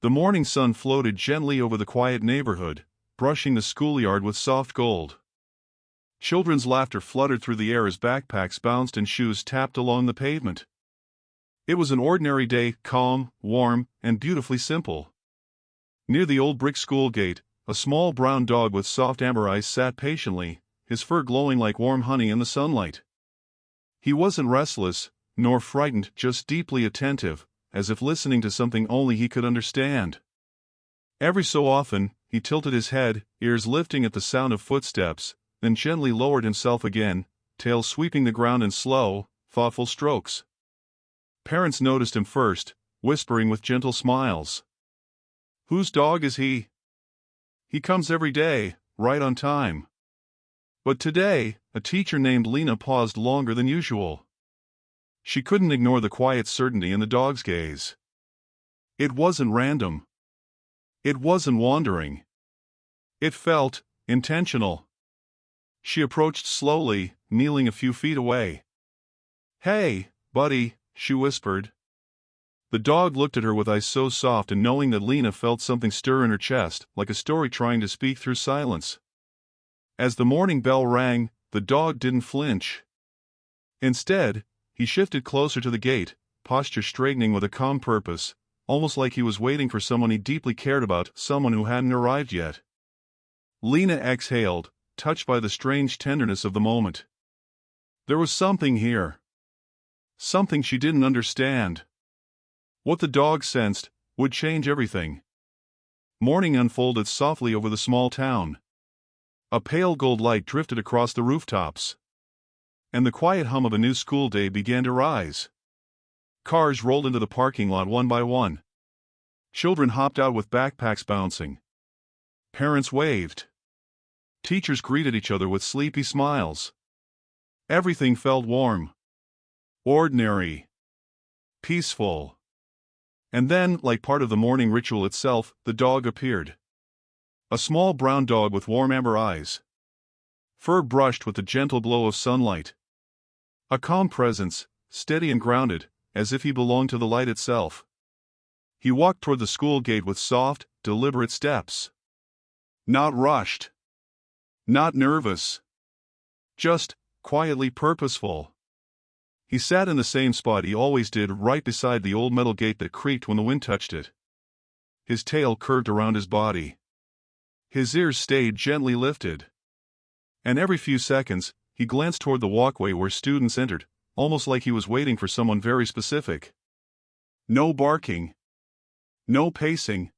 The morning sun floated gently over the quiet neighborhood, brushing the schoolyard with soft gold. Children's laughter fluttered through the air as backpacks bounced and shoes tapped along the pavement. It was an ordinary day, calm, warm, and beautifully simple. Near the old brick school gate, a small brown dog with soft amber eyes sat patiently, his fur glowing like warm honey in the sunlight. He wasn't restless, nor frightened, just deeply attentive, as if listening to something only he could understand. Every so often, he tilted his head, ears lifting at the sound of footsteps, then gently lowered himself again, tail sweeping the ground in slow, thoughtful strokes. Parents noticed him first, whispering with gentle smiles. "Whose dog is he? He comes every day, right on time." But today, a teacher named Lena paused longer than usual. She couldn't ignore the quiet certainty in the dog's gaze. It wasn't random. It wasn't wandering. It felt intentional. She approached slowly, kneeling a few feet away. "Hey, buddy," she whispered. The dog looked at her with eyes so soft and knowing that Lena felt something stir in her chest, like a story trying to speak through silence. As the morning bell rang, the dog didn't flinch. Instead, he shifted closer to the gate, posture straightening with a calm purpose, almost like he was waiting for someone he deeply cared about, someone who hadn't arrived yet. Lena exhaled, touched by the strange tenderness of the moment. There was something here. Something she didn't understand. What the dog sensed would change everything. Morning unfolded softly over the small town. A pale gold light drifted across the rooftops. And the quiet hum of a new school day began to rise. Cars rolled into the parking lot one by one. Children hopped out with backpacks bouncing. Parents waved. Teachers greeted each other with sleepy smiles. Everything felt warm. Ordinary. Peaceful. And then, like part of the morning ritual itself, the dog appeared. A small brown dog with warm amber eyes. Fur brushed with the gentle glow of sunlight. A calm presence, steady and grounded, as if he belonged to the light itself. He walked toward the school gate with soft, deliberate steps. Not rushed. Not nervous. Just quietly purposeful. He sat in the same spot he always did, right beside the old metal gate that creaked when the wind touched it. His tail curved around his body. His ears stayed gently lifted. And every few seconds, he glanced toward the walkway where students entered, almost like he was waiting for someone very specific. No barking. No pacing.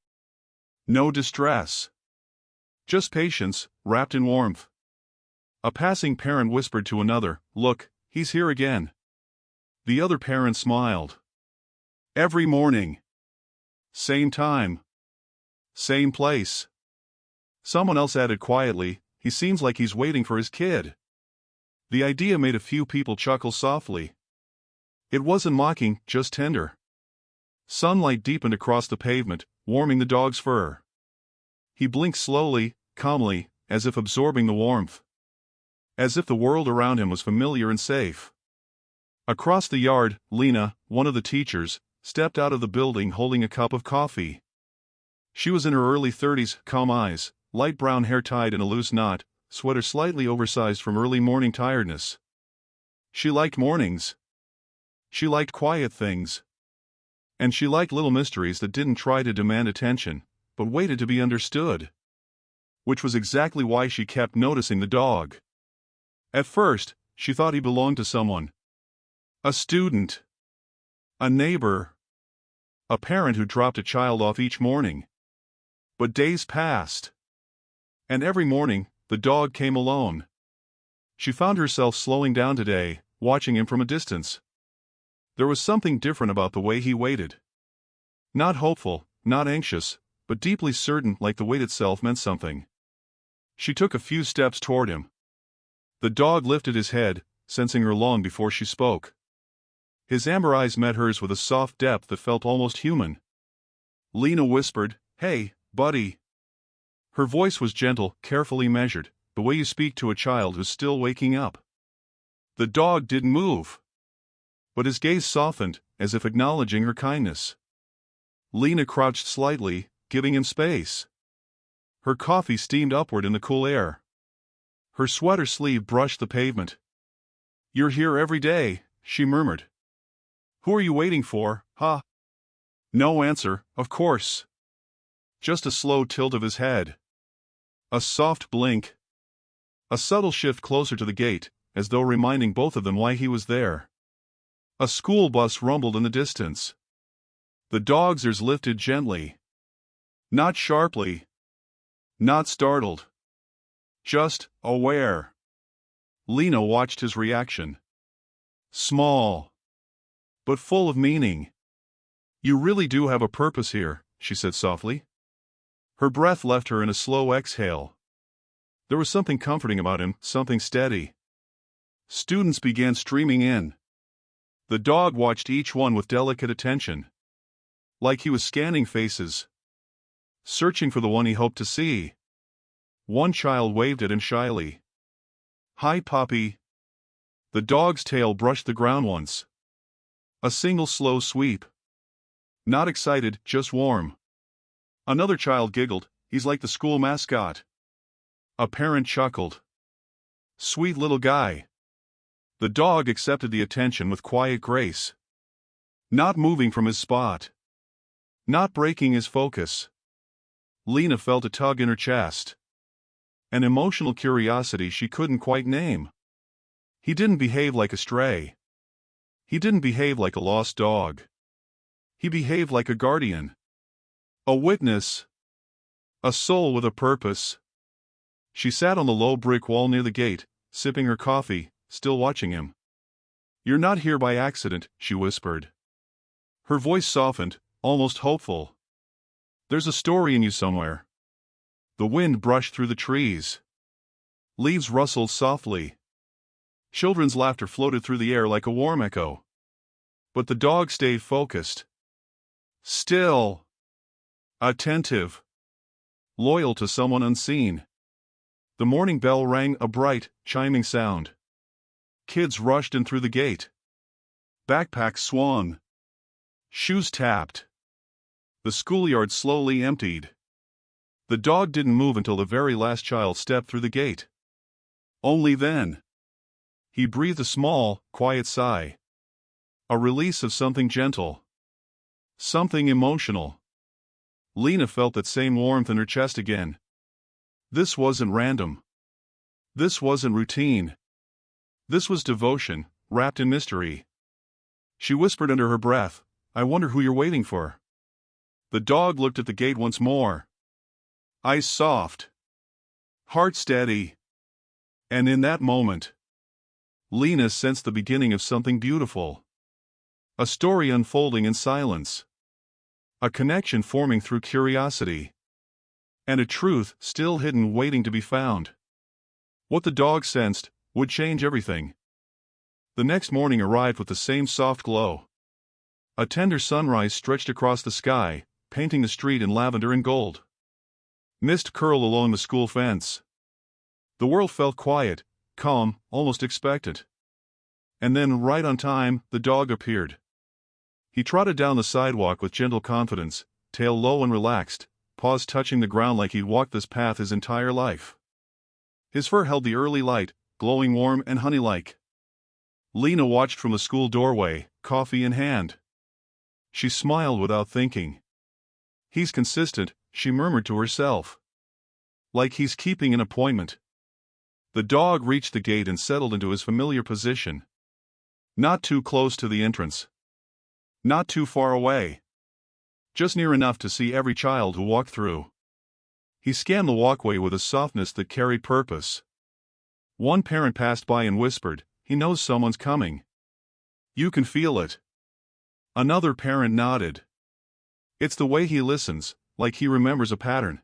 No distress. Just patience, wrapped in warmth. A passing parent whispered to another, "Look, he's here again." The other parent smiled. Every morning. Same time. Same place. Someone else added quietly, "He seems like he's waiting for his kid." The idea made a few people chuckle softly. It wasn't mocking, just tender. Sunlight deepened across the pavement, warming the dog's fur. He blinked slowly, calmly, as if absorbing the warmth. As if the world around him was familiar and safe. Across the yard, Lena, one of the teachers, stepped out of the building holding a cup of coffee. She was in her early 30s, calm eyes, light brown hair tied in a loose knot, sweater slightly oversized from early morning tiredness. She liked mornings. She liked quiet things. And she liked little mysteries that didn't try to demand attention, but waited to be understood. Which was exactly why she kept noticing the dog. At first, she thought he belonged to someone. A student. A neighbor. A parent who dropped a child off each morning. But days passed. And every morning, the dog came alone. She found herself slowing down today, watching him from a distance. There was something different about the way he waited. Not hopeful, not anxious, but deeply certain, like the wait itself meant something. She took a few steps toward him. The dog lifted his head, sensing her long before she spoke. His amber eyes met hers with a soft depth that felt almost human. Lena whispered, "Hey, buddy." Her voice was gentle, carefully measured, the way you speak to a child who's still waking up. The dog didn't move. But his gaze softened, as if acknowledging her kindness. Lena crouched slightly, giving him space. Her coffee steamed upward in the cool air. Her sweater sleeve brushed the pavement. "You're here every day," she murmured. "Who are you waiting for, huh?" No answer, of course. Just a slow tilt of his head. A soft blink. A subtle shift closer to the gate, as though reminding both of them why he was there. A school bus rumbled in the distance. The dog's ears lifted gently. Not sharply. Not startled. Just aware. Lena watched his reaction. Small. But full of meaning. "You really do have a purpose here," she said softly. Her breath left her in a slow exhale. There was something comforting about him, something steady. Students began streaming in. The dog watched each one with delicate attention. Like he was scanning faces. Searching for the one he hoped to see. One child waved at him shyly. "Hi, puppy." The dog's tail brushed the ground once. A single slow sweep. Not excited, just warm. Another child giggled. "He's like the school mascot." A parent chuckled. "Sweet little guy." The dog accepted the attention with quiet grace. Not moving from his spot. Not breaking his focus. Lena felt a tug in her chest. An emotional curiosity she couldn't quite name. He didn't behave like a stray. He didn't behave like a lost dog. He behaved like a guardian. A witness. A soul with a purpose. She sat on the low brick wall near the gate, sipping her coffee, still watching him. "You're not here by accident," she whispered. Her voice softened, almost hopeful. "There's a story in you somewhere." The wind brushed through the trees. Leaves rustled softly. Children's laughter floated through the air like a warm echo. But the dog stayed focused. Still. Attentive. Loyal to someone unseen. The morning bell rang, a bright, chiming sound. Kids rushed in through the gate. Backpacks swung. Shoes tapped. The schoolyard slowly emptied. The dog didn't move until the very last child stepped through the gate. Only then. He breathed a small, quiet sigh. A release of something gentle. Something emotional. Lena felt that same warmth in her chest again. This wasn't random. This wasn't routine. This was devotion, wrapped in mystery. She whispered under her breath, "I wonder who you're waiting for." The dog looked at the gate once more. Eyes soft. Heart steady. And in that moment, Lena sensed the beginning of something beautiful. A story unfolding in silence. A connection forming through curiosity. And a truth still hidden waiting to be found. What the dog sensed would change everything. The next morning arrived with the same soft glow. A tender sunrise stretched across the sky, painting the street in lavender and gold. Mist curled along the school fence. The world felt quiet, calm, almost expectant. And then, right on time, the dog appeared. He trotted down the sidewalk with gentle confidence, tail low and relaxed, paws touching the ground like he'd walked this path his entire life. His fur held the early light, glowing warm and honey-like. Lena watched from the school doorway, coffee in hand. She smiled without thinking. "He's consistent," she murmured to herself. "Like he's keeping an appointment." The dog reached the gate and settled into his familiar position. Not too close to the entrance. Not too far away. Just near enough to see every child who walked through. He scanned the walkway with a softness that carried purpose. One parent passed by and whispered, "He knows someone's coming. You can feel it." Another parent nodded. "It's the way he listens, like he remembers a pattern."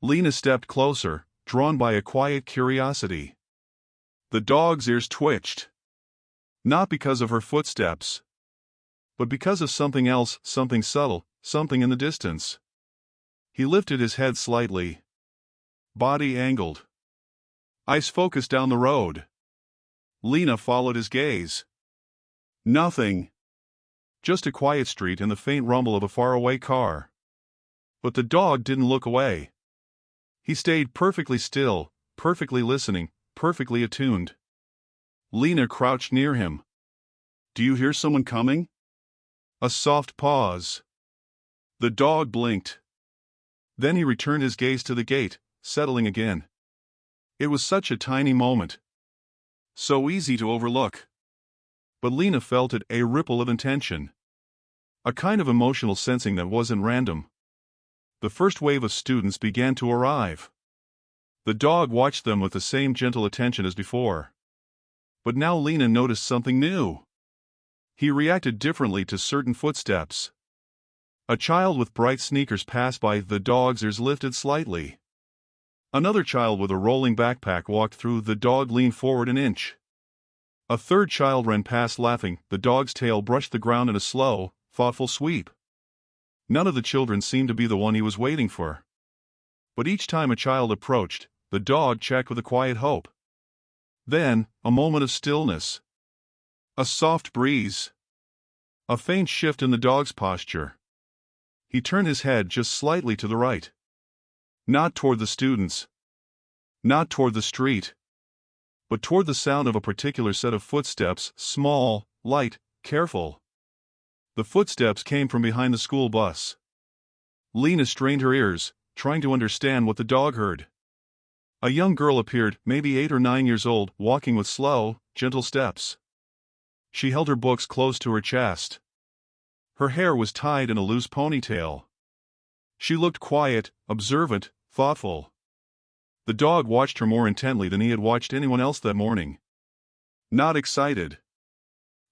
Lena stepped closer, drawn by a quiet curiosity. The dog's ears twitched. Not because of her footsteps, but because of something else, something subtle, something in the distance. He lifted his head slightly. Body angled. Eyes focused down the road. Lena followed his gaze. Nothing. Just a quiet street and the faint rumble of a faraway car. But the dog didn't look away. He stayed perfectly still, perfectly listening, perfectly attuned. Lena crouched near him. "Do you hear someone coming?" A soft pause. The dog blinked. Then he returned his gaze to the gate, settling again. It was such a tiny moment. So easy to overlook. But Lena felt it, a ripple of intention. A kind of emotional sensing that wasn't random. The first wave of students began to arrive. The dog watched them with the same gentle attention as before. But now Lena noticed something new. He reacted differently to certain footsteps. A child with bright sneakers passed by, the dog's ears lifted slightly. Another child with a rolling backpack walked through, the dog leaned forward an inch. A third child ran past laughing, the dog's tail brushed the ground in a slow, thoughtful sweep. None of the children seemed to be the one he was waiting for. But each time a child approached, the dog checked with a quiet hope. Then, a moment of stillness. A soft breeze. A faint shift in the dog's posture. He turned his head just slightly to the right. Not toward the students. Not toward the street. But toward the sound of a particular set of footsteps, small, light, careful. The footsteps came from behind the school bus. Lena strained her ears, trying to understand what the dog heard. A young girl appeared, maybe 8 or 9 years old, walking with slow, gentle steps. She held her books close to her chest. Her hair was tied in a loose ponytail. She looked quiet, observant, thoughtful. The dog watched her more intently than he had watched anyone else that morning. Not excited.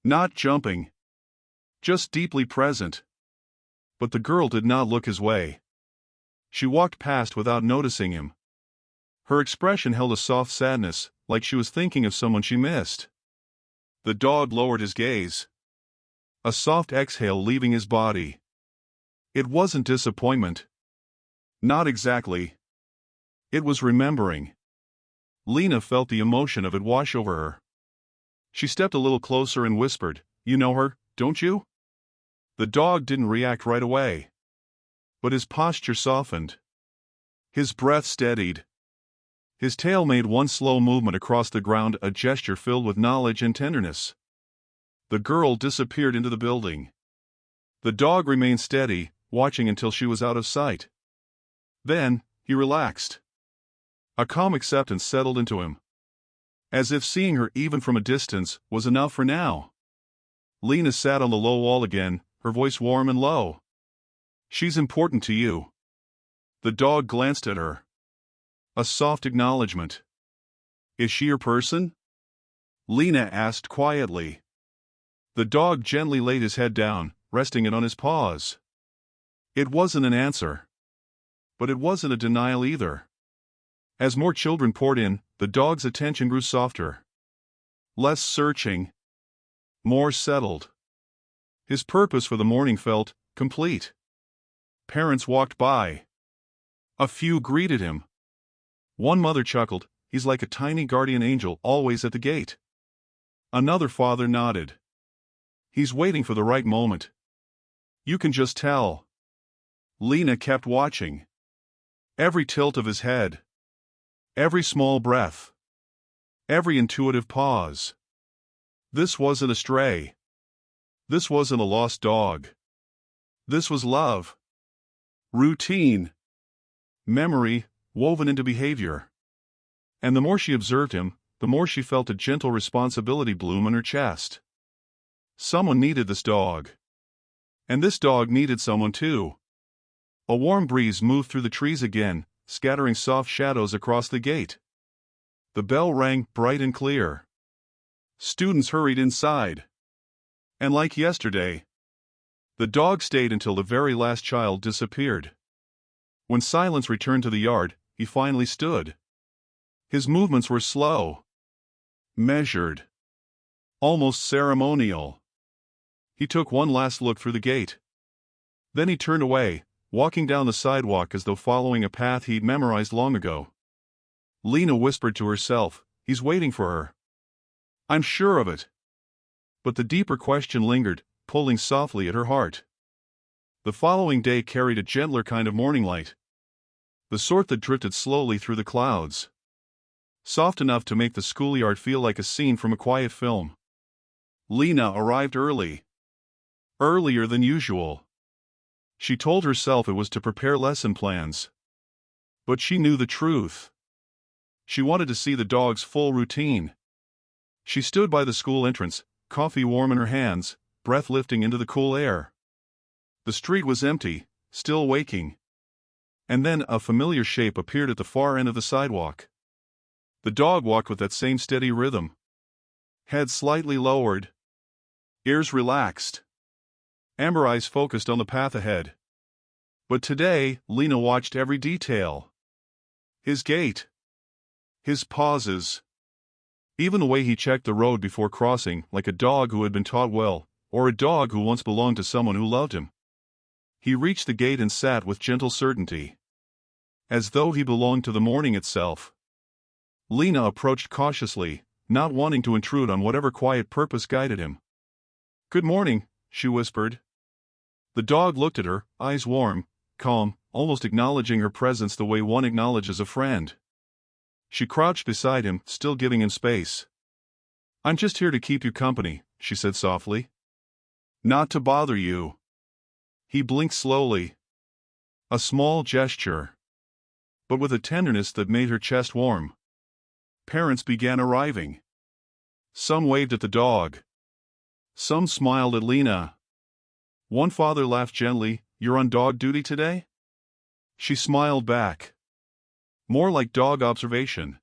Not jumping. Just deeply present. But the girl did not look his way. She walked past without noticing him. Her expression held a soft sadness, like she was thinking of someone she missed. The dog lowered his gaze. A soft exhale leaving his body. It wasn't disappointment. Not exactly. It was remembering. Lena felt the emotion of it wash over her. She stepped a little closer and whispered, "You know her, don't you?" The dog didn't react right away. But his posture softened. His breath steadied. His tail made one slow movement across the ground, a gesture filled with knowledge and tenderness. The girl disappeared into the building. The dog remained steady, watching until she was out of sight. Then, he relaxed. A calm acceptance settled into him. As if seeing her even from a distance was enough for now. Lena sat on the low wall again, her voice warm and low. "She's important to you." The dog glanced at her. A soft acknowledgement. "Is she your person?" Lena asked quietly. The dog gently laid his head down, resting it on his paws. It wasn't an answer. But it wasn't a denial either. As more children poured in, the dog's attention grew softer. Less searching. More settled. His purpose for the morning felt complete. Parents walked by. A few greeted him. One mother chuckled, "He's like a tiny guardian angel always at the gate." Another father nodded. "He's waiting for the right moment. You can just tell." Lena kept watching. Every tilt of his head. Every small breath. Every intuitive pause. This wasn't a stray. This wasn't a lost dog. This was love. Routine. Memory, woven into behavior. And the more she observed him, the more she felt a gentle responsibility bloom in her chest. Someone needed this dog. And this dog needed someone too. A warm breeze moved through the trees again, scattering soft shadows across the gate. The bell rang bright and clear. Students hurried inside. And like yesterday, the dog stayed until the very last child disappeared. When silence returned to the yard, he finally stood. His movements were slow. Measured. Almost ceremonial. He took one last look through the gate. Then he turned away, walking down the sidewalk as though following a path he'd memorized long ago. Lena whispered to herself, "He's waiting for her. I'm sure of it." But the deeper question lingered, pulling softly at her heart. The following day carried a gentler kind of morning light. The sort that drifted slowly through the clouds. Soft enough to make the schoolyard feel like a scene from a quiet film. Lena arrived early. Earlier than usual. She told herself it was to prepare lesson plans. But she knew the truth. She wanted to see the dog's full routine. She stood by the school entrance, coffee warm in her hands, breath lifting into the cool air. The street was empty, still waking. And then a familiar shape appeared at the far end of the sidewalk. The dog walked with that same steady rhythm. Head slightly lowered. Ears relaxed. Amber eyes focused on the path ahead. But today, Lena watched every detail. His gait. His pauses. Even the way he checked the road before crossing, like a dog who had been taught well, or a dog who once belonged to someone who loved him. He reached the gate and sat with gentle certainty. As though he belonged to the morning itself. Lena approached cautiously, not wanting to intrude on whatever quiet purpose guided him. "Good morning," she whispered. The dog looked at her, eyes warm, calm, almost acknowledging her presence the way one acknowledges a friend. She crouched beside him, still giving him space. "I'm just here to keep you company," she said softly. "Not to bother you." He blinked slowly. A small gesture. But with a tenderness that made her chest warm. Parents began arriving. Some waved at the dog. Some smiled at Lena. One father laughed gently. "You're on dog duty today?" She smiled back. More like dog observation.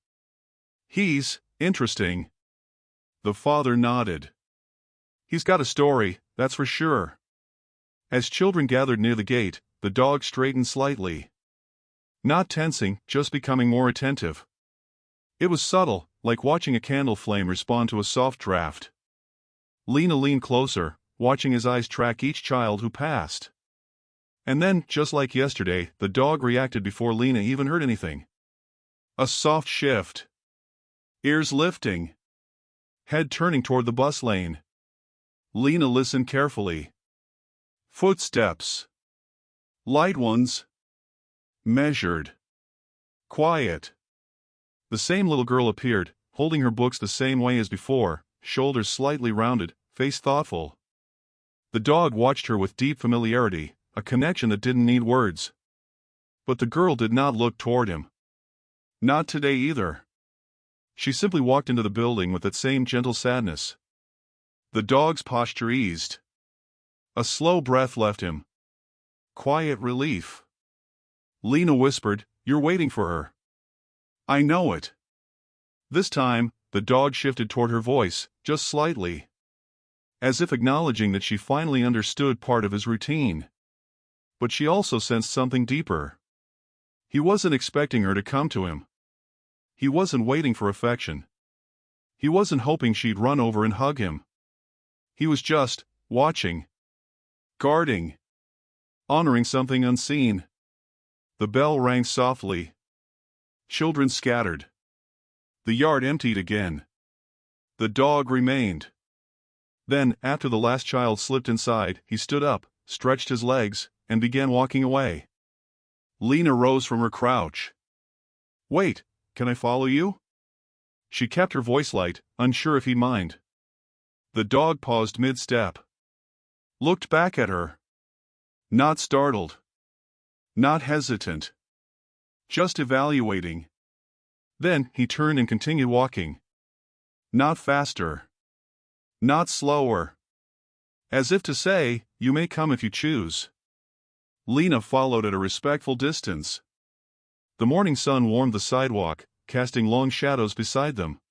"He's interesting." The father nodded. "He's got a story, that's for sure." As children gathered near the gate, the dog straightened slightly. Not tensing, just becoming more attentive. It was subtle, like watching a candle flame respond to a soft draft. Lena leaned closer, watching his eyes track each child who passed. And then, just like yesterday, the dog reacted before Lena even heard anything. A soft shift. Ears lifting. Head turning toward the bus lane. Lena listened carefully. Footsteps. Light ones. Measured. Quiet. The same little girl appeared, holding her books the same way as before, shoulders slightly rounded, face thoughtful. The dog watched her with deep familiarity, a connection that didn't need words. But the girl did not look toward him. Not today either. She simply walked into the building with that same gentle sadness. The dog's posture eased. A slow breath left him. Quiet relief. Lena whispered, "You're waiting for her." "I know it." This time, the dog shifted toward her voice, just slightly. As if acknowledging that she finally understood part of his routine. But she also sensed something deeper. He wasn't expecting her to come to him. He wasn't waiting for affection. He wasn't hoping she'd run over and hug him. He was just watching. Guarding. Honoring something unseen. The bell rang softly. Children scattered. The yard emptied again. The dog remained. Then, after the last child slipped inside, he stood up, stretched his legs, and began walking away. Lena rose from her crouch. "Wait, can I follow you?" She kept her voice light, unsure if he'd mind. The dog paused mid-step. Looked back at her. Not startled. Not hesitant. Just evaluating. Then he turned and continued walking. Not faster. Not slower. As if to say, "You may come if you choose." Lena followed at a respectful distance. The morning sun warmed the sidewalk, casting long shadows beside them.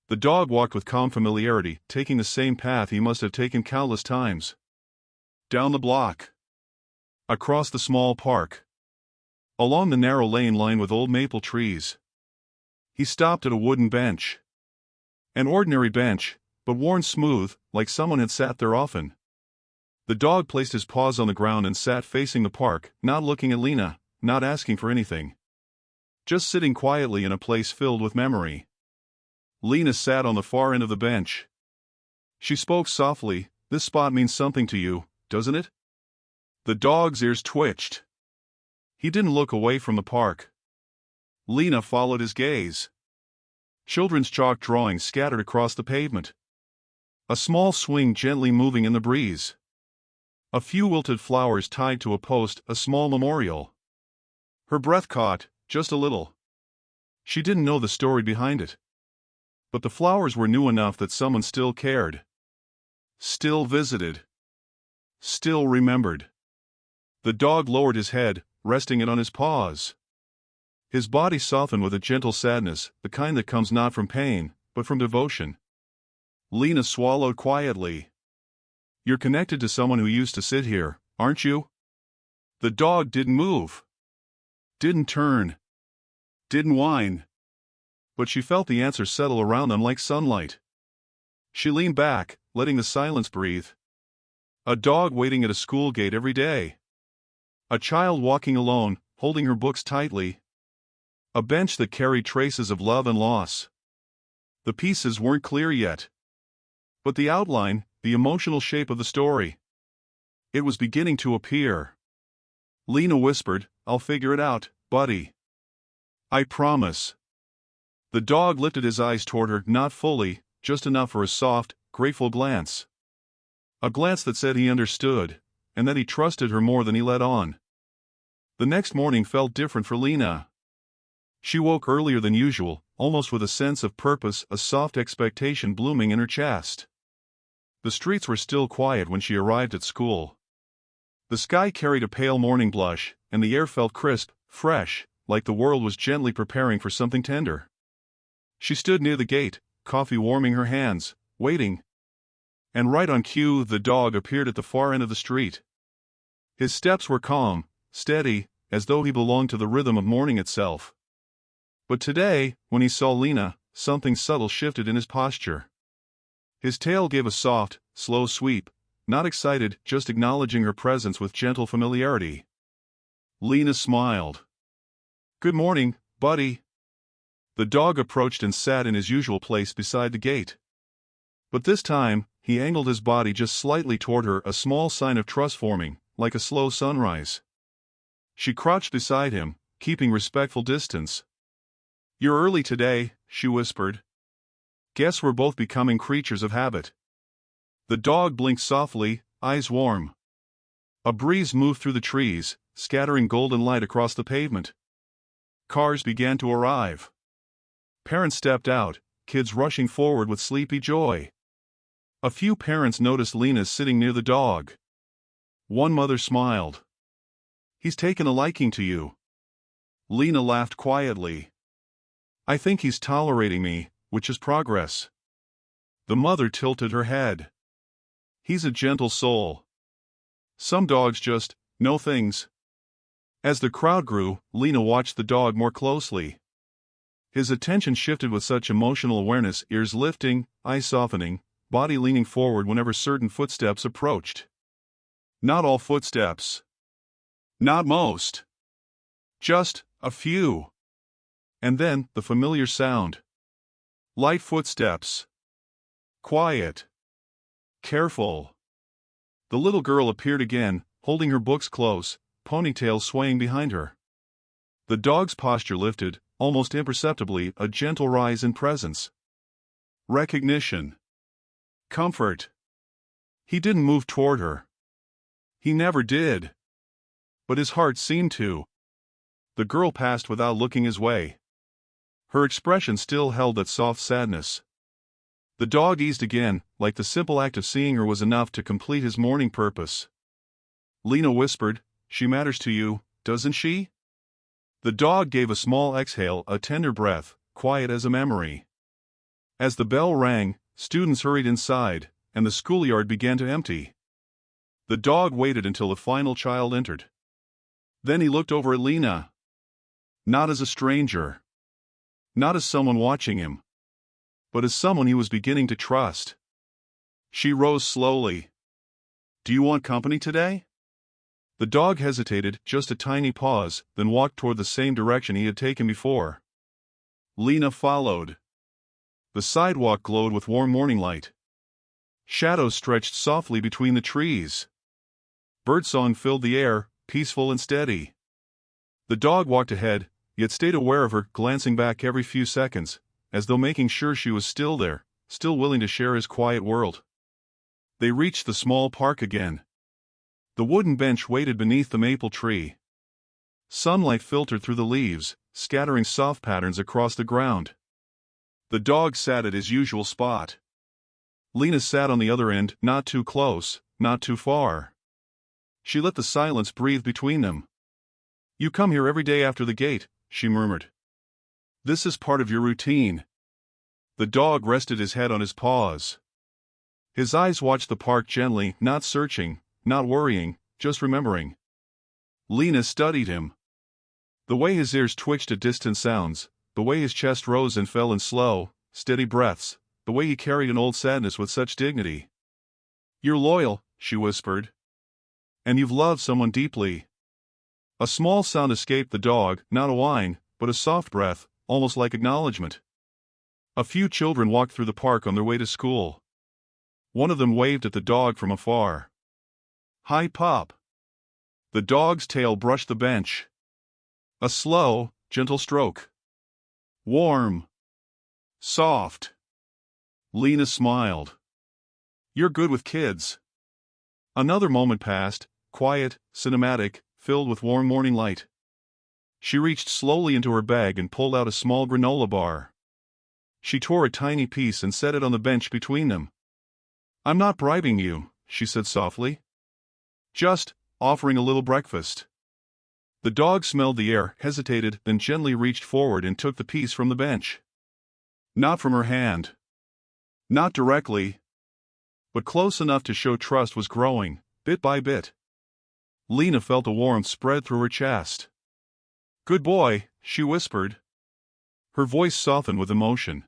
The dog walked with calm familiarity, taking the same path he must have taken countless times. Down the block. Across the small park. Along the narrow lane lined with old maple trees. He stopped at a wooden bench. An ordinary bench, but worn smooth, like someone had sat there often. The dog placed his paws on the ground and sat facing the park, not looking at Lena, not asking for anything. Just sitting quietly in a place filled with memory. Lena sat on the far end of the bench. She spoke softly, this spot means something to you, doesn't it? The dog's ears twitched. He didn't look away from the park. Lena followed his gaze. Children's chalk drawings scattered across the pavement. A small swing gently moving in the breeze. A few wilted flowers tied to a post, a small memorial. Her breath caught, just a little. She didn't know the story behind it. But the flowers were new enough that someone still cared. Still visited. Still remembered. The dog lowered his head, resting it on his paws. His body softened with a gentle sadness, the kind that comes not from pain, but from devotion. Lena swallowed quietly. You're connected to someone who used to sit here, aren't you? The dog didn't move. Didn't turn. Didn't whine. But she felt the answer settle around them like sunlight. She leaned back, letting the silence breathe. A dog waiting at a school gate every day. A child walking alone, holding her books tightly. A bench that carried traces of love and loss. The pieces weren't clear yet. But the outline, the emotional shape of the story. It was beginning to appear. Lena whispered, I'll figure it out, buddy. I promise. The dog lifted his eyes toward her, not fully, just enough for a soft, grateful glance. A glance that said he understood, and that he trusted her more than he let on. The next morning felt different for Lena. She woke earlier than usual, almost with a sense of purpose, a soft expectation blooming in her chest. The streets were still quiet when she arrived at school. The sky carried a pale morning blush, and the air felt crisp, fresh, like the world was gently preparing for something tender. She stood near the gate, coffee warming her hands, waiting. And right on cue, the dog appeared at the far end of the street. His steps were calm, steady, as though he belonged to the rhythm of morning itself. But today, when he saw Lena, something subtle shifted in his posture. His tail gave a soft, slow sweep, not excited, just acknowledging her presence with gentle familiarity. Lena smiled. Good morning, buddy. The dog approached and sat in his usual place beside the gate. But this time, he angled his body just slightly toward her, a small sign of trust forming, like a slow sunrise. She crouched beside him, keeping respectful distance. You're early today, she whispered. Guess we're both becoming creatures of habit. The dog blinked softly, eyes warm. A breeze moved through the trees, scattering golden light across the pavement. Cars began to arrive. Parents stepped out, kids rushing forward with sleepy joy. A few parents noticed Lena sitting near the dog. One mother smiled. He's taken a liking to you. Lena laughed quietly. I think he's tolerating me, which is progress. The mother tilted her head. He's a gentle soul. Some dogs just know things. As the crowd grew, Lena watched the dog more closely. His attention shifted with such emotional awareness, ears lifting, eyes softening, body leaning forward whenever certain footsteps approached. Not all footsteps. Not most. Just a few. And then, the familiar sound. Light footsteps. Quiet. Careful. The little girl appeared again, holding her books close, ponytail swaying behind her. The dog's posture lifted, almost imperceptibly, a gentle rise in presence. Recognition. Comfort. He didn't move toward her. He never did. But his heart seemed to. The girl passed without looking his way. Her expression still held that soft sadness. The dog eased again, like the simple act of seeing her was enough to complete his morning purpose. Lena whispered, She matters to you, doesn't she? The dog gave a small exhale, a tender breath, quiet as a memory. As the bell rang, students hurried inside, and the schoolyard began to empty. The dog waited until the final child entered. Then he looked over at Lena. Not as a stranger. Not as someone watching him. But as someone he was beginning to trust. She rose slowly. Do you want company today? The dog hesitated, just a tiny pause, then walked toward the same direction he had taken before. Lena followed. The sidewalk glowed with warm morning light. Shadows stretched softly between the trees. Birdsong filled the air, peaceful and steady. The dog walked ahead, yet stayed aware of her, glancing back every few seconds, as though making sure she was still there, still willing to share his quiet world. They reached the small park again. The wooden bench waited beneath the maple tree. Sunlight filtered through the leaves, scattering soft patterns across the ground. The dog sat at his usual spot. Lena sat on the other end, not too close, not too far. She let the silence breathe between them. "You come here every day after the gate," she murmured. "This is part of your routine." The dog rested his head on his paws. His eyes watched the park gently, not searching, not worrying, just remembering. Lena studied him. The way his ears twitched at distant sounds, the way his chest rose and fell in slow, steady breaths, the way he carried an old sadness with such dignity. "You're loyal," she whispered. "And you've loved someone deeply." A small sound escaped the dog, not a whine, but a soft breath, almost like acknowledgement. A few children walked through the park on their way to school. One of them waved at the dog from afar. "Hi, Pop." The dog's tail brushed the bench. A slow, gentle stroke. Warm. Soft. Lena smiled. "You're good with kids." Another moment passed, quiet, cinematic, filled with warm morning light. She reached slowly into her bag and pulled out a small granola bar. She tore a tiny piece and set it on the bench between them. "I'm not bribing you," she said softly. "Just offering a little breakfast." The dog smelled the air, hesitated, then gently reached forward and took the piece from the bench. Not from her hand. Not directly. But close enough to show trust was growing, bit by bit. Lena felt a warmth spread through her chest. "Good boy," she whispered. Her voice softened with emotion.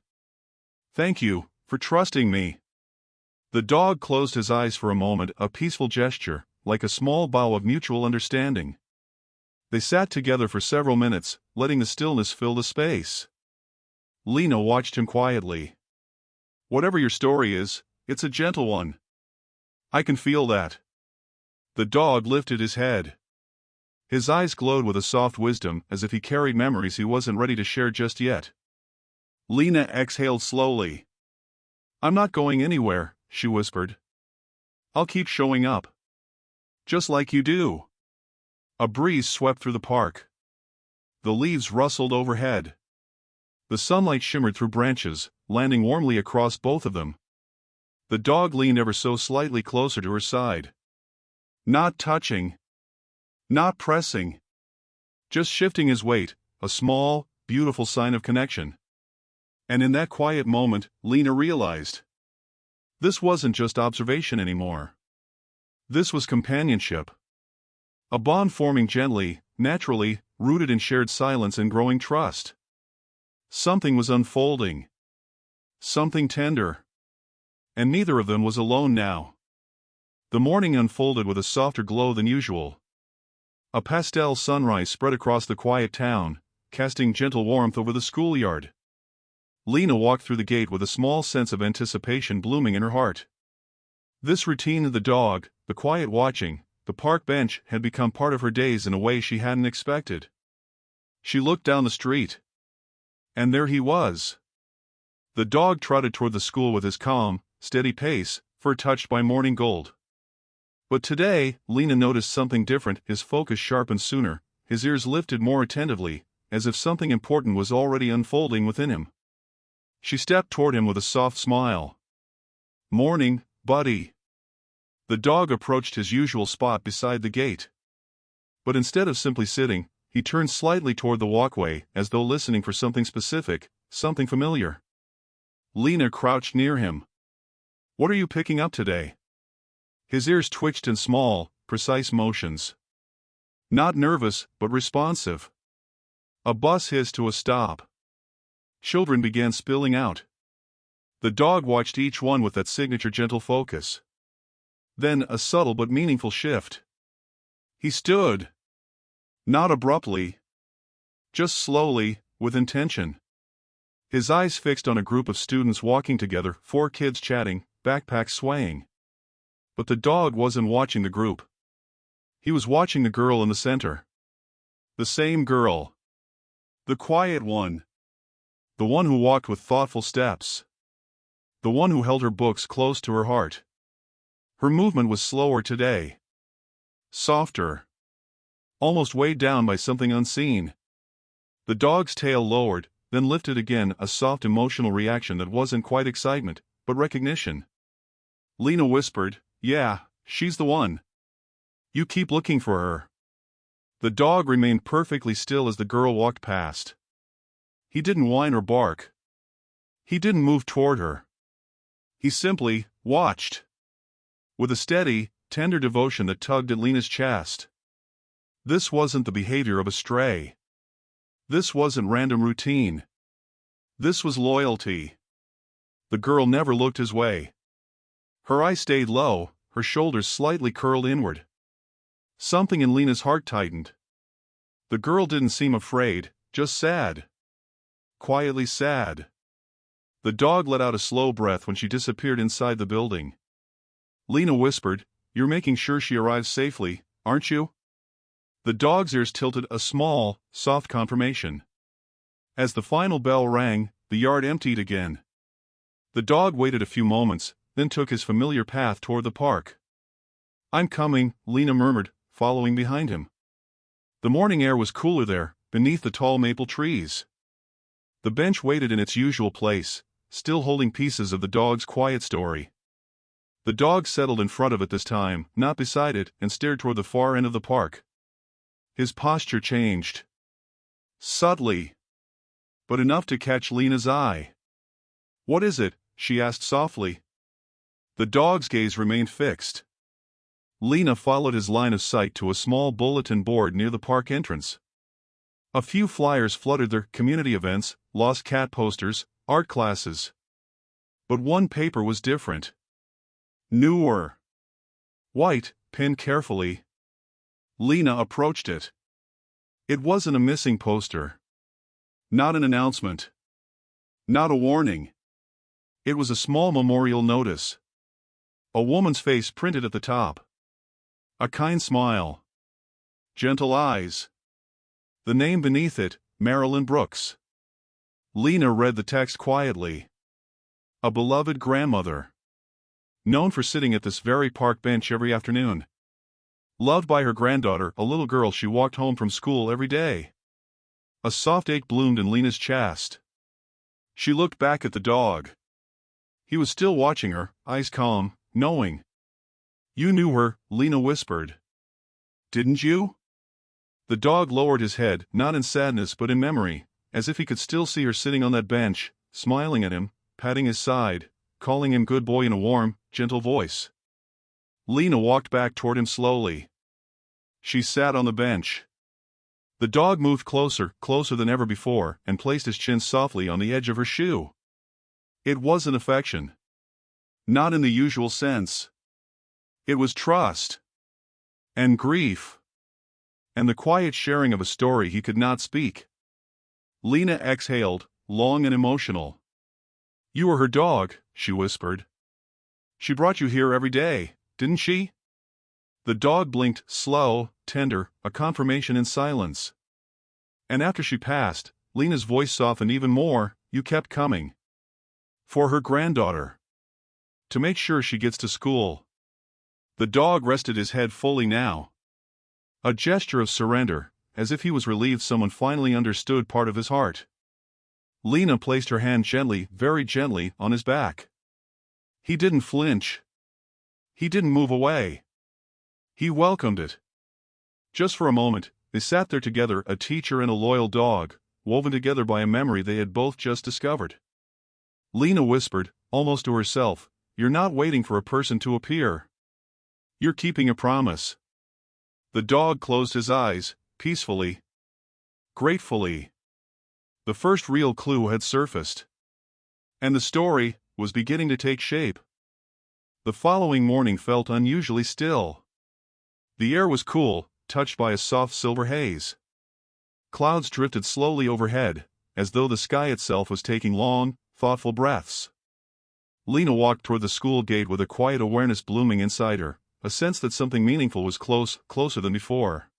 "Thank you for trusting me." The dog closed his eyes for a moment, a peaceful gesture, like a small bow of mutual understanding. They sat together for several minutes, letting the stillness fill the space. Lena watched him quietly. "Whatever your story is, it's a gentle one. I can feel that." The dog lifted his head. His eyes glowed with a soft wisdom, as if he carried memories he wasn't ready to share just yet. Lena exhaled slowly. "I'm not going anywhere," she whispered. "I'll keep showing up. Just like you do." A breeze swept through the park. The leaves rustled overhead. The sunlight shimmered through branches, landing warmly across both of them. The dog leaned ever so slightly closer to her side. Not touching. Not pressing. Just shifting his weight, a small, beautiful sign of connection. And in that quiet moment, Lena realized. This wasn't just observation anymore. This was companionship. A bond forming gently, naturally, rooted in shared silence and growing trust. Something was unfolding. Something tender. And neither of them was alone now. The morning unfolded with a softer glow than usual. A pastel sunrise spread across the quiet town, casting gentle warmth over the schoolyard. Lena walked through the gate with a small sense of anticipation blooming in her heart. This routine of the dog, the quiet watching, the park bench had become part of her days in a way she hadn't expected. She looked down the street. And there he was. The dog trotted toward the school with his calm, steady pace, fur touched by morning gold. But today, Lena noticed something different. His focus sharpened sooner, his ears lifted more attentively, as if something important was already unfolding within him. She stepped toward him with a soft smile. "Morning, buddy." The dog approached his usual spot beside the gate. But instead of simply sitting, he turned slightly toward the walkway, as though listening for something specific, something familiar. Lena crouched near him. "What are you picking up today?" His ears twitched in small, precise motions. Not nervous, but responsive. A bus hissed to a stop. Children began spilling out. The dog watched each one with that signature gentle focus. Then a subtle but meaningful shift. He stood. Not abruptly. Just slowly, with intention. His eyes fixed on a group of students walking together, 4 kids chatting, backpack swaying. But the dog wasn't watching the group. He was watching the girl in the center. The same girl. The quiet one. The one who walked with thoughtful steps. The one who held her books close to her heart. Her movement was slower today. Softer. Almost weighed down by something unseen. The dog's tail lowered, then lifted again, a soft emotional reaction that wasn't quite excitement, but recognition. Lena whispered, "Yeah, she's the one. You keep looking for her." The dog remained perfectly still as the girl walked past. He didn't whine or bark. He didn't move toward her. He simply watched. With a steady, tender devotion that tugged at Lena's chest. This wasn't the behavior of a stray. This wasn't random routine. This was loyalty. The girl never looked his way. Her eyes stayed low, her shoulders slightly curled inward. Something in Lena's heart tightened. The girl didn't seem afraid, just sad. Quietly sad. The dog let out a slow breath when she disappeared inside the building. Lena whispered, "You're making sure she arrives safely, aren't you?" The dog's ears tilted, a small, soft confirmation. As the final bell rang, the yard emptied again. The dog waited a few moments, then took his familiar path toward the park. "I'm coming," Lena murmured, following behind him. The morning air was cooler there, beneath the tall maple trees. The bench waited in its usual place, still holding pieces of the dog's quiet story. The dog settled in front of it this time, not beside it, and stared toward the far end of the park. His posture changed. Subtly. But enough to catch Lena's eye. "What is it?" she asked softly. The dog's gaze remained fixed. Lena followed his line of sight to a small bulletin board near the park entrance. A few flyers fluttered there: community events, lost cat posters, art classes. But one paper was different. Newer. White, pinned carefully. Lena approached it. It wasn't a missing poster. Not an announcement. Not a warning. It was a small memorial notice. A woman's face printed at the top. A kind smile. Gentle eyes. The name beneath it, Marilyn Brooks. Lena read the text quietly. A beloved grandmother. Known for sitting at this very park bench every afternoon. Loved by her granddaughter, a little girl she walked home from school every day. A soft ache bloomed in Lena's chest. She looked back at the dog. He was still watching her, eyes calm, knowing. "You knew her," Lena whispered. "Didn't you?" The dog lowered his head, not in sadness but in memory, as if he could still see her sitting on that bench, smiling at him, patting his side, calling him good boy in a warm, gentle voice. Lena walked back toward him slowly. She sat on the bench. The dog moved closer, closer than ever before, and placed his chin softly on the edge of her shoe. It wasn't affection. Not in the usual sense. It was trust. And grief. And the quiet sharing of a story he could not speak. Lena exhaled, long and emotional. "You were her dog," she whispered. "She brought you here every day, didn't she?" The dog blinked, slow, tender, a confirmation in silence. And after she passed, Lena's voice softened even more. "You kept coming. For her granddaughter. To make sure she gets to school." The dog rested his head fully now. A gesture of surrender, as if he was relieved someone finally understood part of his heart. Lena placed her hand gently, very gently, on his back. He didn't flinch. He didn't move away. He welcomed it. Just for a moment, they sat there together, a teacher and a loyal dog, woven together by a memory they had both just discovered. Lena whispered, almost to herself, "You're not waiting for a person to appear. You're keeping a promise." The dog closed his eyes, peacefully. Gratefully. The first real clue had surfaced. And the story was beginning to take shape. The following morning felt unusually still. The air was cool, touched by a soft silver haze. Clouds drifted slowly overhead, as though the sky itself was taking long, thoughtful breaths. Lena walked toward the school gate with a quiet awareness blooming inside her, a sense that something meaningful was closer than before.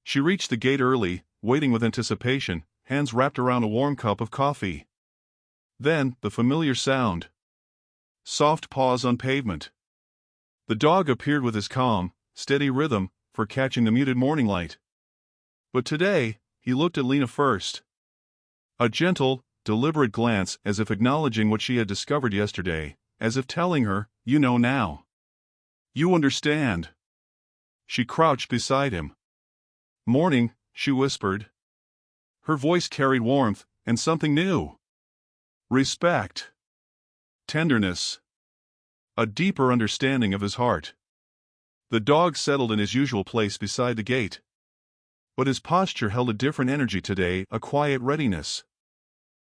She reached the gate early, waiting with anticipation, hands wrapped around a warm cup of coffee. Then, the familiar sound. Soft paws on pavement. The dog appeared with his calm, steady rhythm, for catching the muted morning light. But today, he looked at Lena first. A gentle, deliberate glance, as if acknowledging what she had discovered yesterday, as if telling her, "You know now. You understand." She crouched beside him. "Morning," she whispered. Her voice carried warmth, and something new. Respect. Tenderness. A deeper understanding of his heart. The dog settled in his usual place beside the gate. But his posture held a different energy today, a quiet readiness.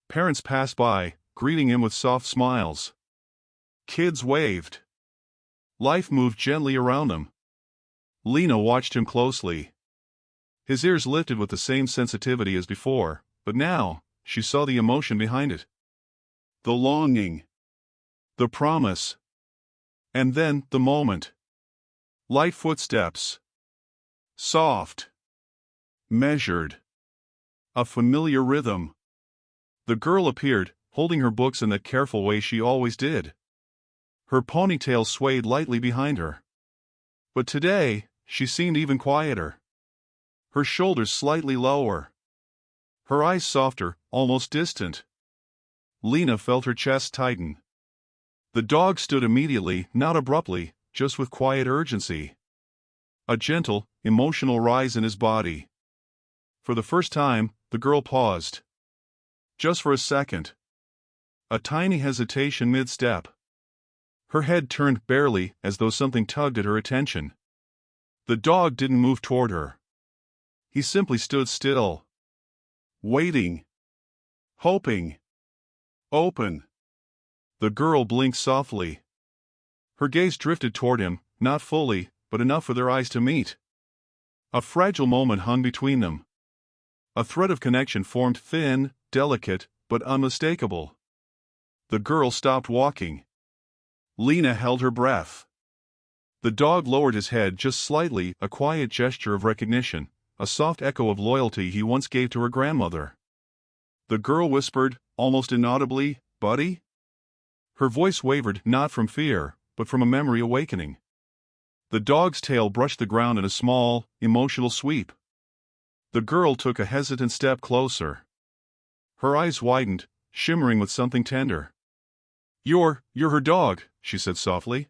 Parents passed by, greeting him with soft smiles. Kids waved. Life moved gently around them. Lena watched him closely. His ears lifted with the same sensitivity as before, but now, she saw the emotion behind it. The longing. The promise. And then, the moment. Light footsteps. Soft. Measured. A familiar rhythm. The girl appeared, holding her books in that careful way she always did. Her ponytail swayed lightly behind her. But today, she seemed even quieter. Her shoulders slightly lower. Her eyes softer, almost distant. Lena felt her chest tighten. The dog stood immediately, not abruptly, just with quiet urgency. A gentle, emotional rise in his body. For the first time, the girl paused. Just for a second. A tiny hesitation mid-step. Her head turned barely, as though something tugged at her attention. The dog didn't move toward her. He simply stood still. Waiting. Hoping. Open. The girl blinked softly. Her gaze drifted toward him, not fully, but enough for their eyes to meet. A fragile moment hung between them. A thread of connection formed, thin, delicate, but unmistakable. The girl stopped walking. Lena held her breath. The dog lowered his head just slightly, a quiet gesture of recognition, a soft echo of loyalty he once gave to her grandmother. The girl whispered, almost inaudibly, "Buddy?" Her voice wavered, not from fear, but from a memory awakening. The dog's tail brushed the ground in a small, emotional sweep. The girl took a hesitant step closer. Her eyes widened, shimmering with something tender. You're her dog," she said softly.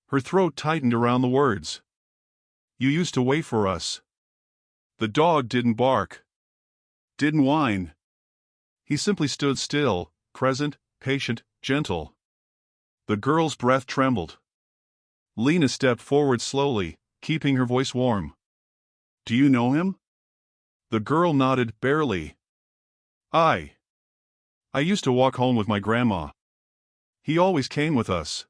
Her throat tightened around the words. "You used to wait for us." The dog didn't bark. Didn't whine. He simply stood still, present, patient, gentle. The girl's breath trembled. Lena stepped forward slowly, keeping her voice warm. "Do you know him?" The girl nodded, barely. I used to walk home with my grandma. He always came with us."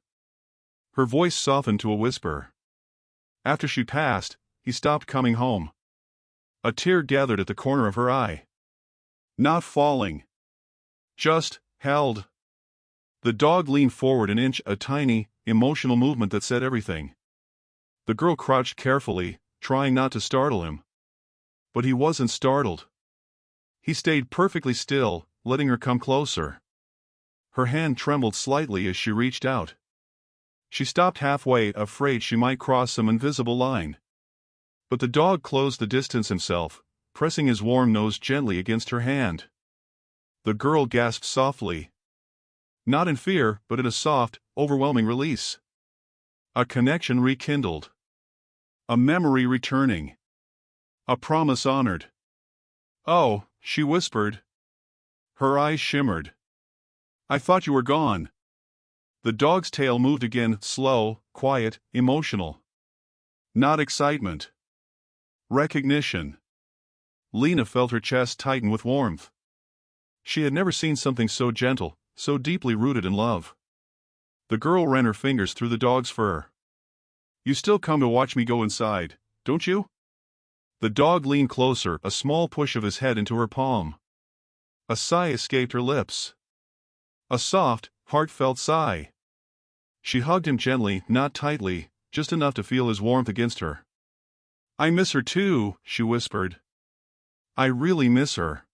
Her voice softened to a whisper. After she passed, he stopped coming home. A tear gathered at the corner of her eye. Not falling. Just held. The dog leaned forward an inch, a tiny, emotional movement that said everything. The girl crouched carefully, trying not to startle him. But he wasn't startled. He stayed perfectly still, letting her come closer. Her hand trembled slightly as she reached out. She stopped halfway, afraid she might cross some invisible line. But the dog closed the distance himself, pressing his warm nose gently against her hand. The girl gasped softly. Not in fear, but in a soft, overwhelming release. A connection rekindled. A memory returning. A promise honored. "Oh," she whispered. Her eyes shimmered. "I thought you were gone." The dog's tail moved again, slow, quiet, emotional. Not excitement. Recognition. Lena felt her chest tighten with warmth. She had never seen something so gentle, so deeply rooted in love. The girl ran her fingers through the dog's fur. "You still come to watch me go inside, don't you?" The dog leaned closer, a small push of his head into her palm. A sigh escaped her lips. A soft, heartfelt sigh. She hugged him gently, not tightly, just enough to feel his warmth against her. "I miss her too," she whispered. "I really miss her."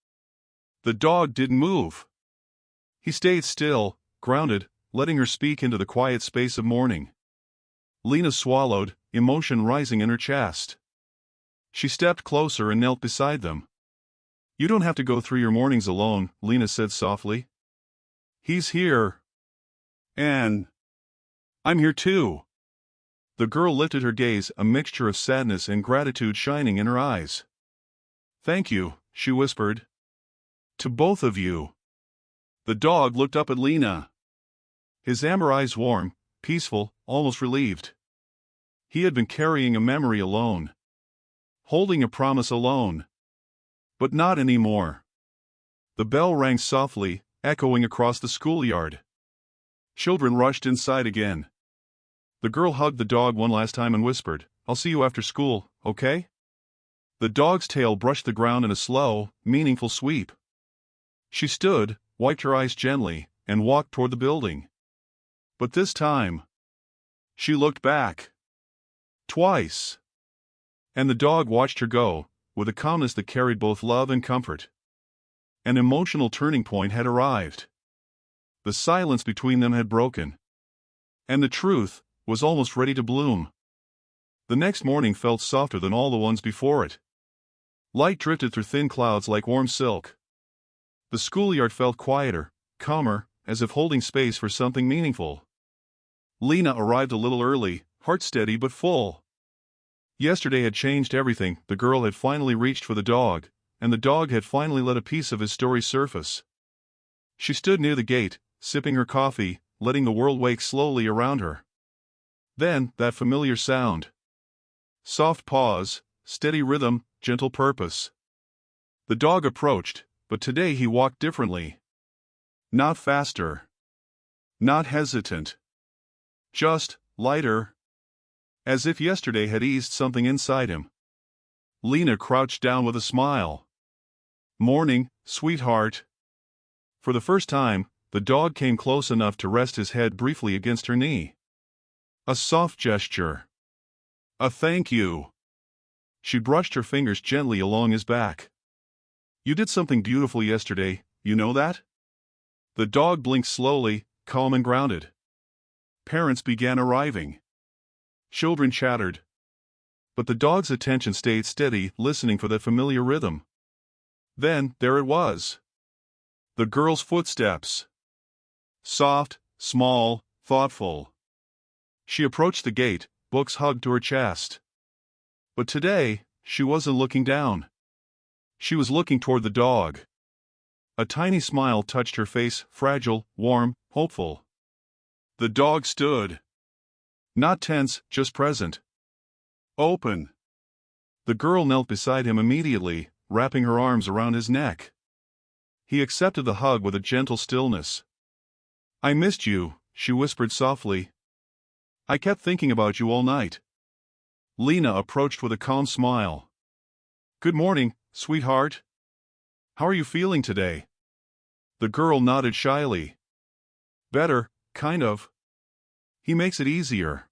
The dog didn't move. He stayed still, grounded, letting her speak into the quiet space of morning. Lena swallowed, emotion rising in her chest. She stepped closer and knelt beside them. "You don't have to go through your mornings alone," Lena said softly. "He's here. And I'm here too." The girl lifted her gaze, a mixture of sadness and gratitude shining in her eyes. "Thank you," she whispered. "To both of you." The dog looked up at Lena. His amber eyes warm, peaceful, almost relieved. He had been carrying a memory alone. Holding a promise alone. But not anymore. The bell rang softly, echoing across the schoolyard. Children rushed inside again. The girl hugged the dog one last time and whispered, "I'll see you after school, okay?" The dog's tail brushed the ground in a slow, meaningful sweep. She stood, wiped her eyes gently, and walked toward the building. But this time, she looked back. Twice. And the dog watched her go, with a calmness that carried both love and comfort. An emotional turning point had arrived. The silence between them had broken. And the truth was almost ready to bloom. The next morning felt softer than all the ones before it. Light drifted through thin clouds like warm silk. The schoolyard felt quieter, calmer, as if holding space for something meaningful. Lena arrived a little early, heart steady but full. Yesterday had changed everything. The girl had finally reached for the dog, and the dog had finally let a piece of his story surface. She stood near the gate, sipping her coffee, letting the world wake slowly around her. Then, that familiar sound. Soft pause, steady rhythm, gentle purpose. The dog approached, but today he walked differently. Not faster. Not hesitant. Just lighter. As if yesterday had eased something inside him. Lena crouched down with a smile. "Morning, sweetheart." For the first time, the dog came close enough to rest his head briefly against her knee. A soft gesture. A thank you. She brushed her fingers gently along his back. "You did something beautiful yesterday, you know that?" The dog blinked slowly, calm and grounded. Parents began arriving. Children chattered. But the dog's attention stayed steady, listening for that familiar rhythm. Then, there it was. The girl's footsteps. Soft, small, thoughtful. She approached the gate, books hugged to her chest. But today, she wasn't looking down. She was looking toward the dog. A tiny smile touched her face, fragile, warm, hopeful. The dog stood. Not tense, just present. Open. The girl knelt beside him immediately, wrapping her arms around his neck. He accepted the hug with a gentle stillness. "I missed you," she whispered softly. "I kept thinking about you all night." Lena approached with a calm smile. "Good morning, sweetheart. How are you feeling today?" The girl nodded shyly. "Better, kind of. He makes it easier."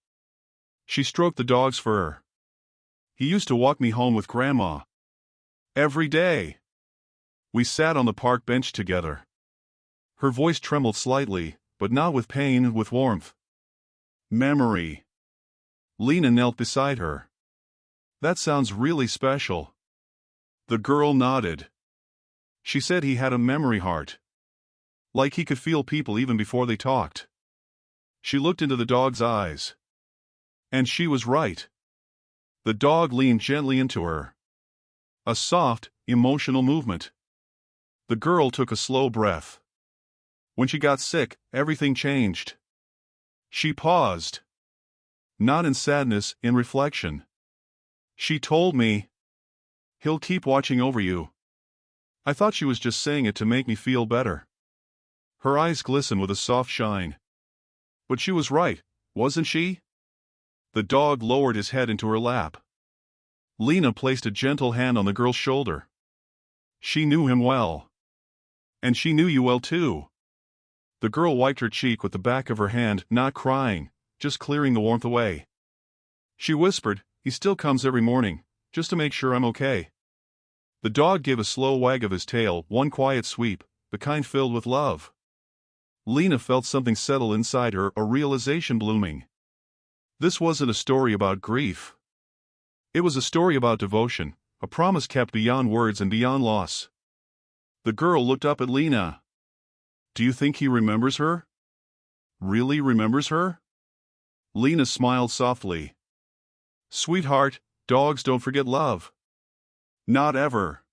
She stroked the dog's fur. "He used to walk me home with Grandma. Every day. We sat on the park bench together." Her voice trembled slightly, but not with pain, with warmth. "Memory." Lena knelt beside her. "That sounds really special." The girl nodded. She said he had a memory heart. Like he could feel people even before they talked. She looked into the dog's eyes. And she was right. The dog leaned gently into her. A soft, emotional movement. The girl took a slow breath. When she got sick, everything changed. She paused. Not in sadness, in reflection. She told me, "He'll keep watching over you." I thought she was just saying it to make me feel better. Her eyes glistened with a soft shine. But she was right, wasn't she? The dog lowered his head into her lap. Lena placed a gentle hand on the girl's shoulder. She knew him well. And she knew you well too. The girl wiped her cheek with the back of her hand, not crying, just clearing the warmth away. She whispered, "He still comes every morning, just to make sure I'm okay." The dog gave a slow wag of his tail, one quiet sweep, the kind filled with love. Lena felt something settle inside her, a realization blooming. This wasn't a story about grief. It was a story about devotion, a promise kept beyond words and beyond loss. The girl looked up at Lena. "Do you think he remembers her? Really remembers her?" Lena smiled softly. "Sweetheart, dogs don't forget love. Not ever."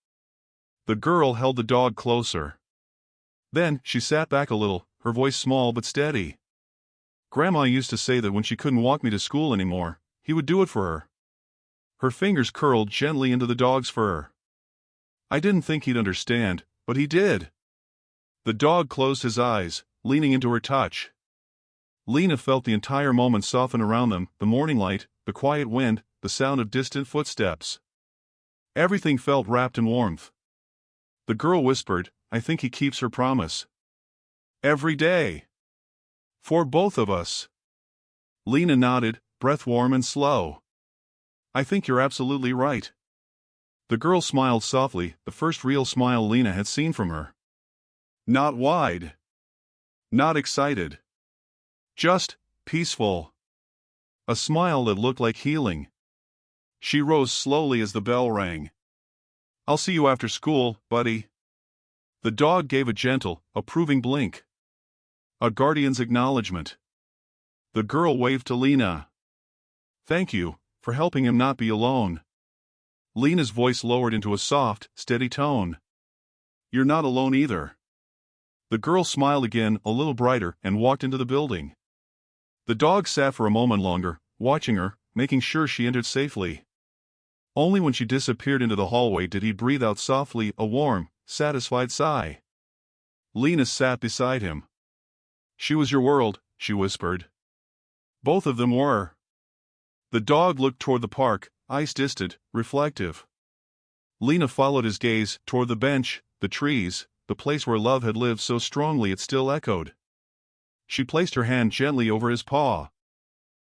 The girl held the dog closer. Then she sat back a little, her voice small but steady. "Grandma used to say that when she couldn't walk me to school anymore, he would do it for her." Her fingers curled gently into the dog's fur. "I didn't think he'd understand, but he did." The dog closed his eyes, leaning into her touch. Lena felt the entire moment soften around them, the morning light, the quiet wind, the sound of distant footsteps. Everything felt wrapped in warmth. The girl whispered, "I think he keeps her promise. Every day. For both of us." Lena nodded, breath warm and slow. "I think you're absolutely right." The girl smiled softly, the first real smile Lena had seen from her. Not wide. Not excited. Just peaceful. A smile that looked like healing. She rose slowly as the bell rang. "I'll see you after school, buddy." The dog gave a gentle, approving blink. A guardian's acknowledgement. The girl waved to Lena. "Thank you for helping him not be alone." Lena's voice lowered into a soft, steady tone. "You're not alone either." The girl smiled again, a little brighter, and walked into the building. The dog sat for a moment longer, watching her, making sure she entered safely. Only when she disappeared into the hallway did he breathe out softly, a warm, satisfied sigh. Lena sat beside him. "She was your world," she whispered. Both of them were. The dog looked toward the park, eyes distant, reflective. Lena followed his gaze, toward the bench, the trees, the place where love had lived so strongly it still echoed. She placed her hand gently over his paw.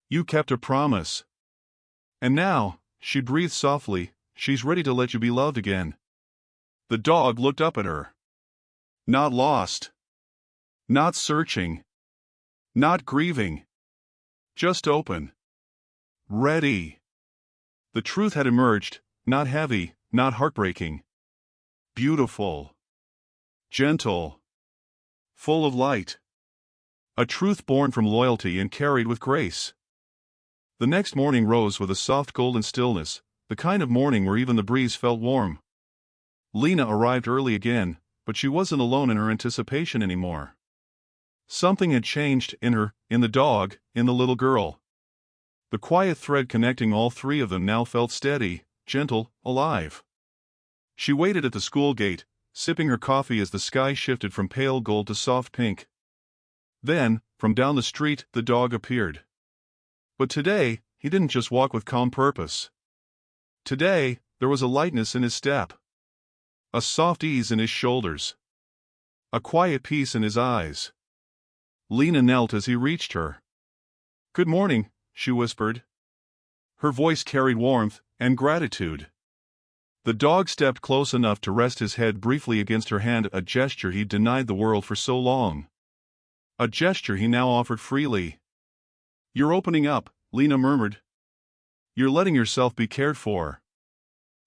"You kept a promise. And now," she breathed softly, "she's ready to let you be loved again." The dog looked up at her. Not lost. Not searching. Not grieving. Just open. Ready. The truth had emerged, not heavy, not heartbreaking. Beautiful. Gentle. Full of light. A truth born from loyalty and carried with grace. The next morning rose with a soft golden stillness, the kind of morning where even the breeze felt warm. Lena arrived early again, but she wasn't alone in her anticipation anymore. Something had changed in her, in the dog, in the little girl. The quiet thread connecting all three of them now felt steady, gentle, alive. She waited at the school gate, sipping her coffee as the sky shifted from pale gold to soft pink. Then, from down the street, the dog appeared. But today, he didn't just walk with calm purpose. Today, there was a lightness in his step. A soft ease in his shoulders. A quiet peace in his eyes. Lena knelt as he reached her. "Good morning," she whispered. Her voice carried warmth and gratitude. The dog stepped close enough to rest his head briefly against her hand, a gesture he'd denied the world for so long. A gesture he now offered freely. "You're opening up," Lena murmured. "You're letting yourself be cared for."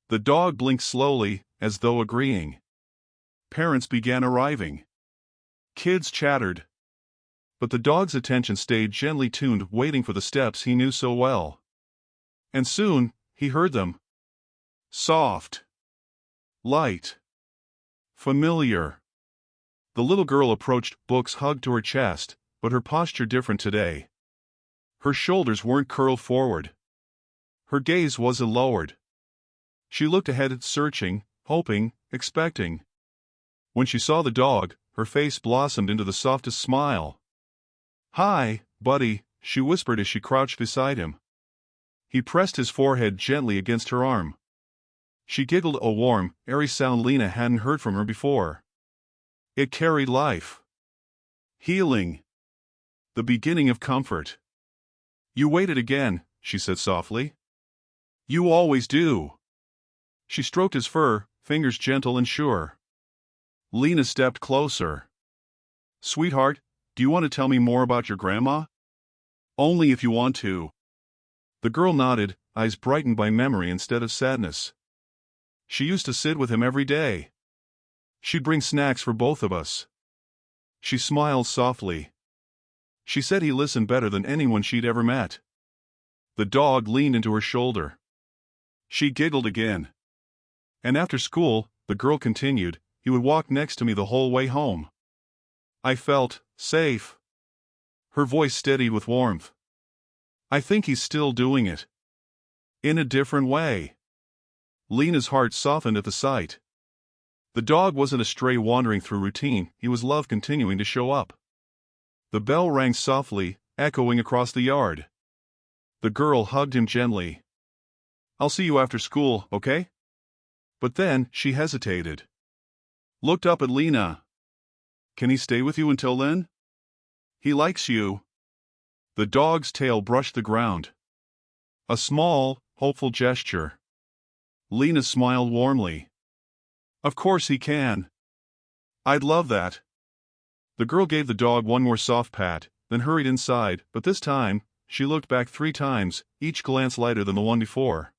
The dog blinked slowly, as though agreeing. Parents began arriving. Kids chattered. But the dog's attention stayed gently tuned, waiting for the steps he knew so well. And soon, he heard them. Soft. Light. Familiar. The little girl approached, books hugged to her chest, but her posture different today. Her shoulders weren't curled forward. Her gaze wasn't lowered. She looked ahead, searching, hoping, expecting. When she saw the dog, her face blossomed into the softest smile. "Hi, buddy," she whispered as she crouched beside him. He pressed his forehead gently against her arm. She giggled, a warm, airy sound Lena hadn't heard from her before. It carried life. Healing. The beginning of comfort. You waited again, she said softly. You always do. She stroked his fur, fingers gentle and sure. Lena stepped closer. Sweetheart, do you want to tell me more about your grandma? Only if you want to. The girl nodded, eyes brightened by memory instead of sadness. She used to sit with him every day. She'd bring snacks for both of us. She smiled softly. She said he listened better than anyone she'd ever met. The dog leaned into her shoulder. She giggled again. And after school, the girl continued, he would walk next to me the whole way home. I felt safe. Her voice steadied with warmth. I think he's still doing it. In a different way. Lena's heart softened at the sight. The dog wasn't a stray wandering through routine, he was love continuing to show up. The bell rang softly, echoing across the yard. The girl hugged him gently. I'll see you after school, okay? But then, she hesitated. Looked up at Lena. Can he stay with you until then? He likes you. The dog's tail brushed the ground. A small, hopeful gesture. Lena smiled warmly. Of course he can. I'd love that. The girl gave the dog one more soft pat, then hurried inside, but this time, she looked back 3 times, each glance lighter than the one before.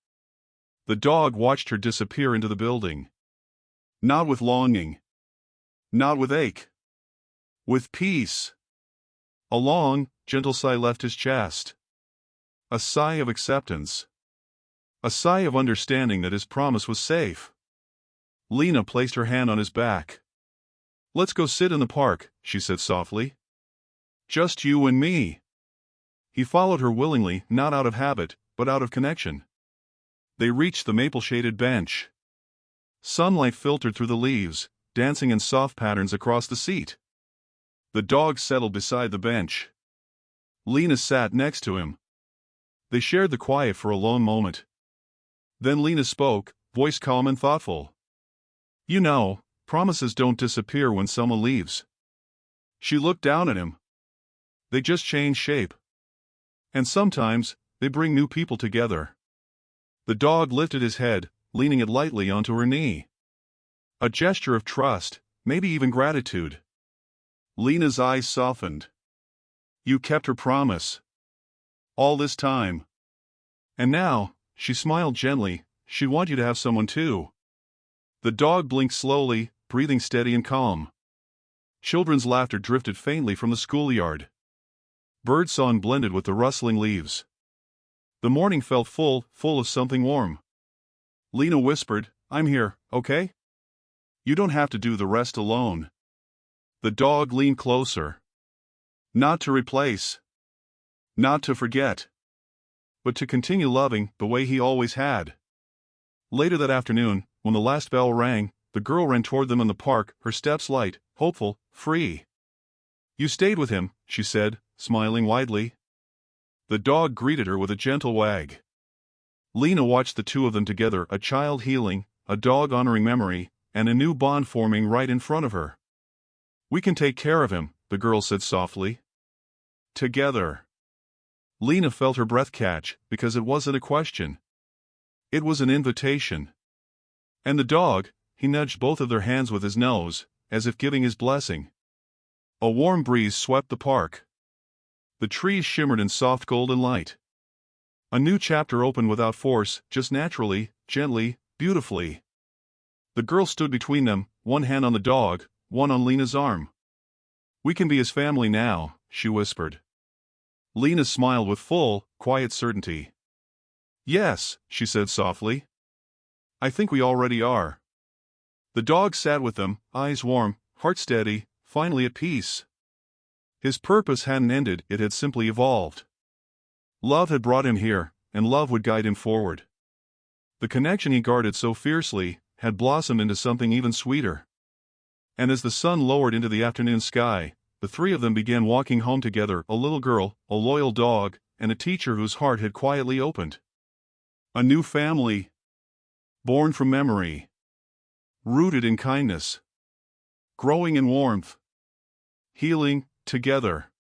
The dog watched her disappear into the building. Not with longing. Not with ache. With peace. A long, gentle sigh left his chest. A sigh of acceptance. A sigh of understanding that his promise was safe. Lena placed her hand on his back. Let's go sit in the park, she said softly. Just you and me. He followed her willingly, not out of habit, but out of connection. They reached the maple-shaded bench. Sunlight filtered through the leaves, dancing in soft patterns across the seat. The dog settled beside the bench. Lena sat next to him. They shared the quiet for a lone moment. Then Lena spoke, voice calm and thoughtful. You know, promises don't disappear when someone leaves. She looked down at him. They just change shape. And sometimes, they bring new people together. The dog lifted his head, leaning it lightly onto her knee. A gesture of trust, maybe even gratitude. Lena's eyes softened. You kept her promise. All this time. And now, she smiled gently, she'd want you to have someone too. The dog blinked slowly, breathing steady and calm. Children's laughter drifted faintly from the schoolyard. Birdsong blended with the rustling leaves. The morning felt full of something warm. Lena whispered, I'm here, okay? You don't have to do the rest alone. The dog leaned closer. Not to replace. Not to forget. But to continue loving the way he always had. Later that afternoon, when the last bell rang, the girl ran toward them in the park, her steps light, hopeful, free. You stayed with him, she said, smiling widely. The dog greeted her with a gentle wag. Lena watched the two of them together, a child healing, a dog honoring memory, and a new bond forming right in front of her. We can take care of him, the girl said softly. Together. Lena felt her breath catch, because it wasn't a question. It was an invitation. And the dog, he nudged both of their hands with his nose, as if giving his blessing. A warm breeze swept the park. The trees shimmered in soft golden light. A new chapter opened without force, just naturally, gently, beautifully. The girl stood between them, one hand on the dog, one on Lena's arm. We can be his family now, she whispered. Lena smiled with full, quiet certainty. Yes, she said softly. I think we already are. The dog sat with them, eyes warm, heart steady, finally at peace. His purpose hadn't ended, it had simply evolved. Love had brought him here, and love would guide him forward. The connection he guarded so fiercely had blossomed into something even sweeter. And as the sun lowered into the afternoon sky, the three of them began walking home together, a little girl, a loyal dog, and a teacher whose heart had quietly opened. A new family. Born from memory. Rooted in kindness. Growing in warmth. Healing, together.